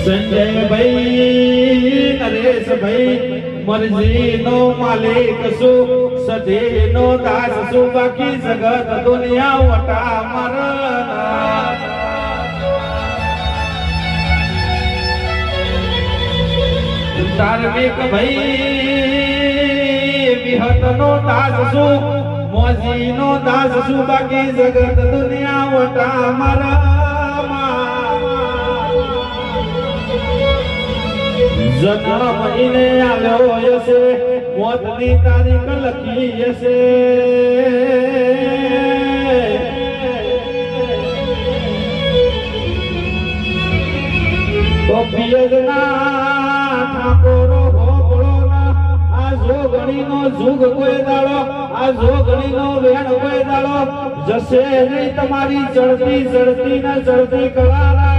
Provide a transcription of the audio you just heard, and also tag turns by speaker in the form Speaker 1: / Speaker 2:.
Speaker 1: સંજય ભાઈ નરેશ ભાઈ મરજી નો માલિક છું સધે નો દાસ છું બાકી જગત દુનિયા વટા મારા ધાર્મિક ભાઈ વિહત નો દાસ છું મોજી નો દાસ છું બાકી જગત દુનિયા વટા મારા જન્મ મહિને આવ્યો હશે મોતની તારીખ લખી હશે તો પિયજના ઠાકોરો ભોગળોના આ જોગણીનો જુગ કોઈ દાડો આ જોગણીનો વેણ કોઈ દાડો જશે નહીં તમારી ચડતી ચડતી ને ચડતી કળારા